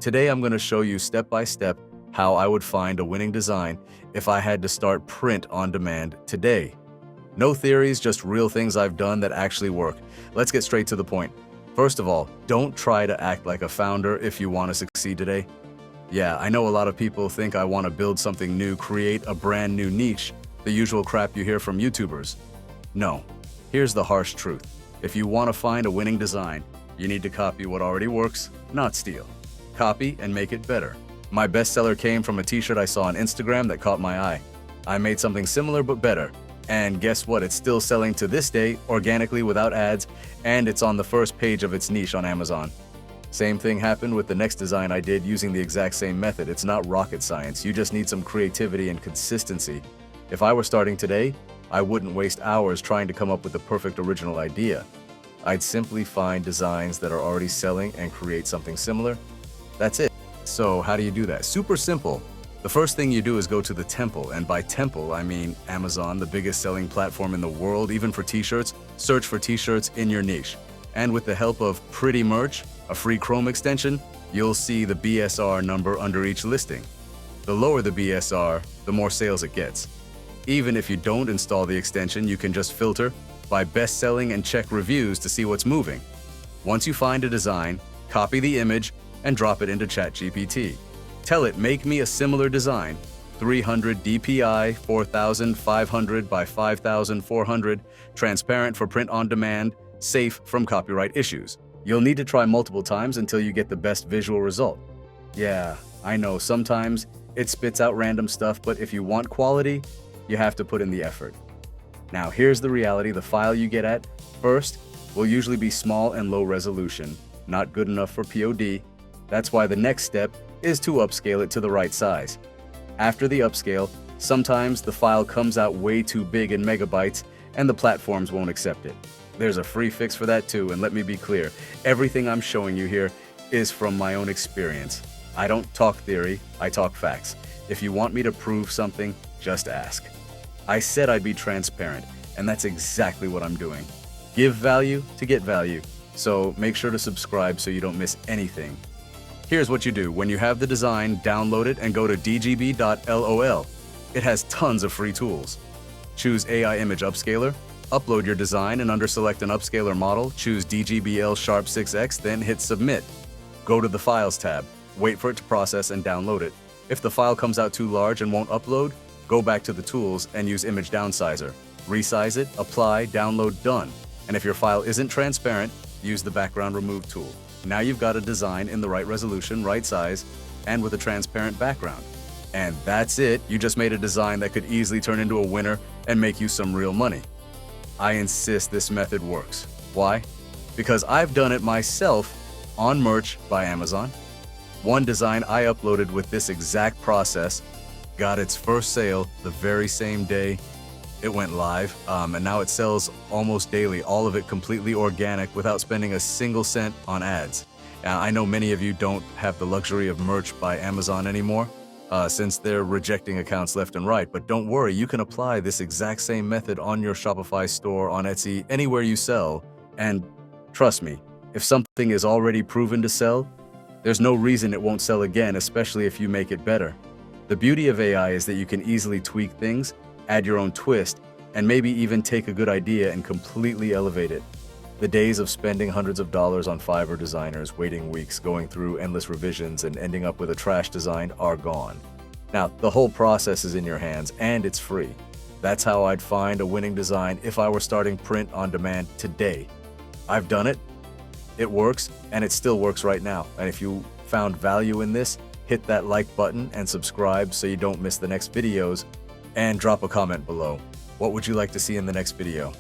Today I'm going to show you step by step how I would find a winning design if I had to start print on demand today. No theories, just real things I've done that actually work. Let's get straight to the point. First of all, don't try to act like a founder if you want to succeed today. Yeah, I know a lot of people think I want to build something new, create a brand new niche, the usual crap you hear from YouTubers. No, here's the harsh truth. If you want to find a winning design, you need to copy what already works, not steal. Copy and make it better. My bestseller came from a t-shirt I saw on Instagram that caught my eye. I made something similar but better. And guess what? It's still selling to this day, organically without ads, and it's on the first page of its niche on Amazon. Same thing happened with the next design I did using the exact same method. It's not rocket science. You just need some creativity and consistency. If I were starting today, I wouldn't waste hours trying to come up with the perfect original idea. I'd simply find designs that are already selling and create something similar. That's it. So how do you do that? Super simple. The first thing you do is go to the temple, and by temple, I mean Amazon, the biggest selling platform in the world, even for t-shirts. Search for t-shirts in your niche. And with the help of Pretty Merch, a free Chrome extension, you'll see the BSR number under each listing. The lower the BSR, the more sales it gets. Even if you don't install the extension, you can just filter by best-selling and check reviews to see what's moving. Once you find a design, copy the image and drop it into ChatGPT. Tell it, make me a similar design, 300 DPI, 4500 by 5400, transparent for print on demand, safe from copyright issues. You'll need to try multiple times until you get the best visual result. Yeah, I know sometimes it spits out random stuff, but if you want quality, you have to put in the effort. Now here's the reality, the file you get at first will usually be small and low resolution, not good enough for POD. That's why the next step is to upscale it to the right size. After the upscale, sometimes the file comes out way too big in megabytes and the platforms won't accept it. There's a free fix for that too, and let me be clear, everything I'm showing you here is from my own experience. I don't talk theory, I talk facts. If you want me to prove something, just ask. I said I'd be transparent, and that's exactly what I'm doing. Give value to get value, so make sure to subscribe so you don't miss anything. Here's what you do. When you have the design, download it and go to dgb.lol. It has tons of free tools. Choose AI Image Upscaler, upload your design, and under Select an Upscaler Model, choose DGBL Sharp 6X, then hit Submit. Go to the Files tab, wait for it to process and download it. If the file comes out too large and won't upload, go back to the tools and use Image Downsizer. Resize it, apply, download, done. And if your file isn't transparent, use the Background Remove tool. Now you've got a design in the right resolution, right size, and with a transparent background. And that's it. You just made a design that could easily turn into a winner and make you some real money. I insist this method works. Why? Because I've done it myself on Merch by Amazon. One design I uploaded with this exact process got its first sale the very same day it went live, and now it sells almost daily, all of it completely organic without spending a single cent on ads. Now, I know many of you don't have the luxury of Merch by Amazon anymore, since they're rejecting accounts left and right, but don't worry, you can apply this exact same method on your Shopify store, on Etsy, anywhere you sell, and trust me, if something is already proven to sell, there's no reason it won't sell again, especially if you make it better. The beauty of AI is that you can easily tweak things, add your own twist, and maybe even take a good idea and completely elevate it. The days of spending hundreds of dollars on Fiverr designers, waiting weeks, going through endless revisions, and ending up with a trash design are gone. Now, the whole process is in your hands, and it's free. That's how I'd find a winning design if I were starting print on demand today. I've done it, it works, and it still works right now. And if you found value in this, hit that like button and subscribe so you don't miss the next videos. And drop a comment below. What would you like to see in the next video?